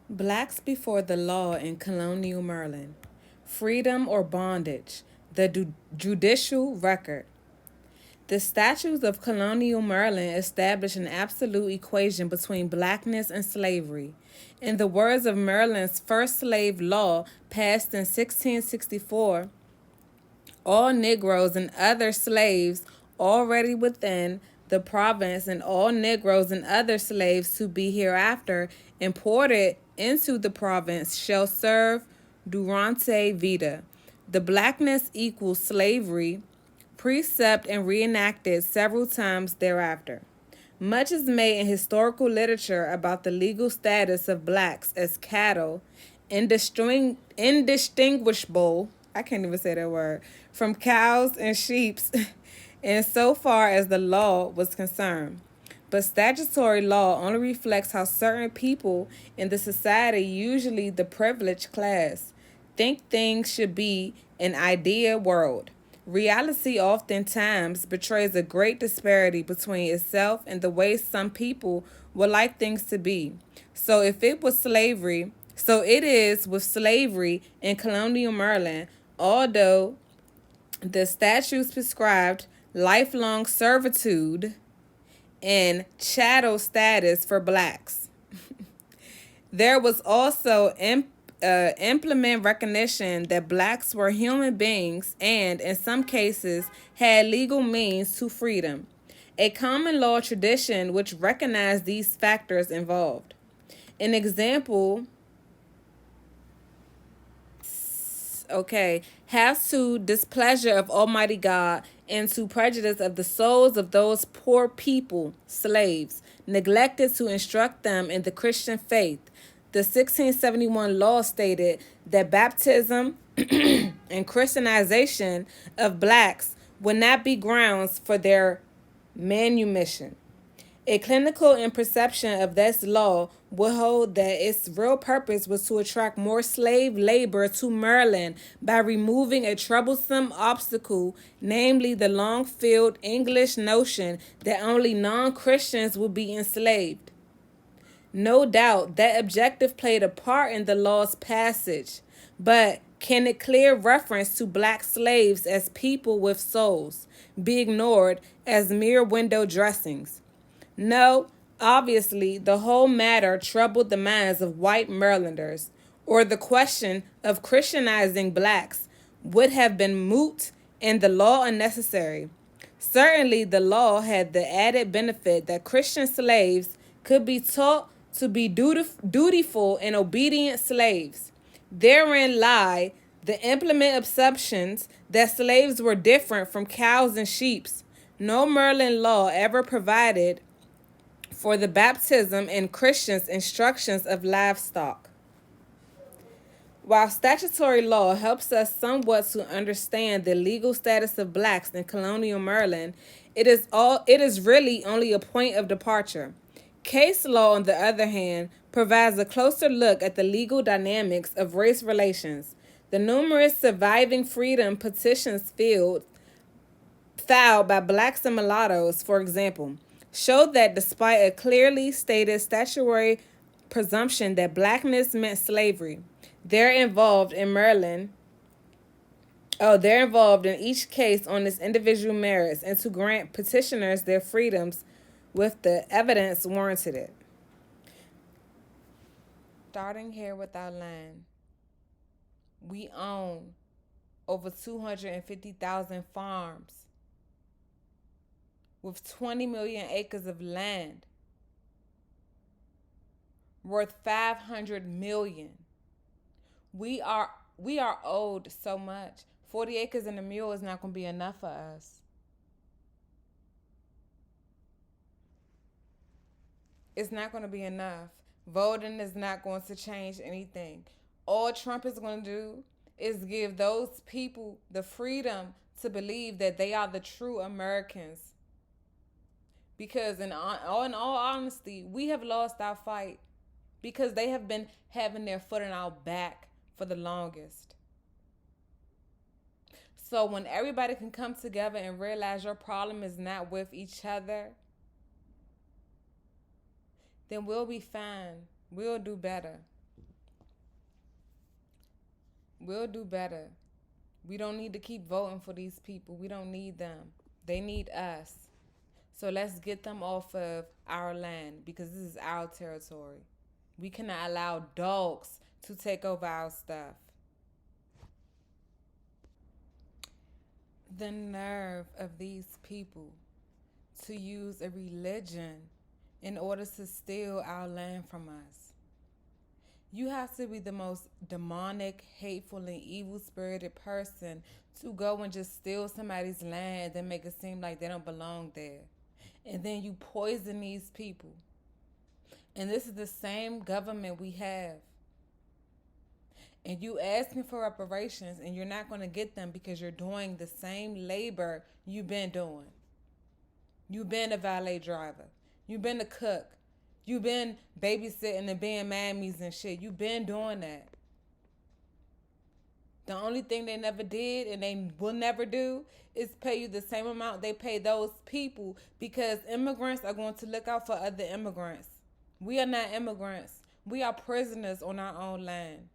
Blacks before the law in colonial Maryland. Freedom or bondage. The judicial record. The statutes of colonial Maryland established an absolute equation between blackness and slavery. In the words of Maryland's first slave law, passed in 1664, all Negroes and other slaves already within the province and all Negroes and other slaves to be hereafter imported into the province shall serve durante vita. The blackness equals slavery, precept and reenacted several times thereafter. Much is made in historical literature about the legal status of blacks as cattle, indistinguishable, I can't even say that word, from cows and sheep, and so far as the law was concerned. But statutory law only reflects how certain people in the society, usually the privileged class, think things should be an idea world. Reality oftentimes betrays a great disparity between itself and the way some people would like things to be. So it is with slavery in colonial Maryland, although the statutes prescribed lifelong servitude and chattel status for blacks. There was also implement recognition that blacks were human beings and, in some cases, had legal means to freedom. A common law tradition which recognized these factors involved. An example, has to displeasure of Almighty God and to prejudice of the souls of those poor people, slaves, neglected to instruct them in the Christian faith. The 1671 law stated that baptism and Christianization of blacks would not be grounds for their manumission. A clinical imperception of this law would hold that its real purpose was to attract more slave labor to Maryland by removing a troublesome obstacle, namely the long filled English notion that only non Christians would be enslaved. No doubt that objective played a part in the law's passage, but can a clear reference to black slaves as people with souls be ignored as mere window dressings? No, obviously, the whole matter troubled the minds of white Marylanders, or the question of Christianizing blacks would have been moot and the law unnecessary. Certainly, the law had the added benefit that Christian slaves could be taught to be dutiful and obedient slaves. Therein lie the implement assumptions that slaves were different from cows and sheep. No Maryland law ever provided for the baptism and Christians' instructions of livestock. While statutory law helps us somewhat to understand the legal status of blacks in colonial Maryland, it is really only a point of departure. Case law, on the other hand, provides a closer look at the legal dynamics of race relations. The numerous surviving freedom petitions filed by blacks and mulattoes, for example, showed that despite a clearly stated statutory presumption that blackness meant slavery, they're involved in Maryland. They're involved in each case on its individual merits and to grant petitioners their freedoms with the evidence warranted it. Starting here with our land, we own over 250,000 farms with 20 million acres of land worth 500 million. We are owed so much. 40 acres and a mule is not going to be enough for us. It's not going to be enough. Voting is not going to change anything. All Trump is going to do is give those people the freedom to believe that they are the true Americans. Because in all honesty, we have lost our fight because they have been having their foot in our back for the longest. So when everybody can come together and realize your problem is not with each other, then we'll be fine. We'll do better. We'll do better. We don't need to keep voting for these people. We don't need them. They need us. So let's get them off of our land because this is our territory. We cannot allow dogs to take over our stuff. The nerve of these people to use a religion in order to steal our land from us. You have to be the most demonic, hateful, and evil spirited person to go and just steal somebody's land and then make it seem like they don't belong there. And then you poison these people. And this is the same government we have. And you asking for reparations and you're not going to get them because you're doing the same labor you've been doing. You've been a valet driver. You've been a cook. You've been babysitting and being mammies and shit. You've been doing that. The only thing they never did and they will never do is pay you the same amount they pay those people because immigrants are going to look out for other immigrants. We are not immigrants. We are prisoners on our own land.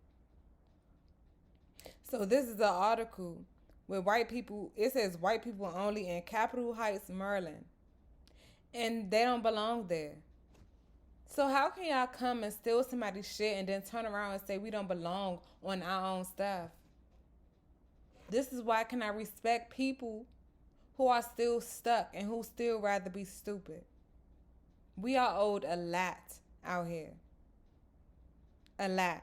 So this is an article with white people. It says white people only in Capitol Heights, Maryland. And they don't belong there. So how can y'all come and steal somebody's shit and then turn around and say we don't belong on our own stuff? This is why I cannot respect people who are still stuck and who still rather be stupid. We are owed a lot out here. A lot.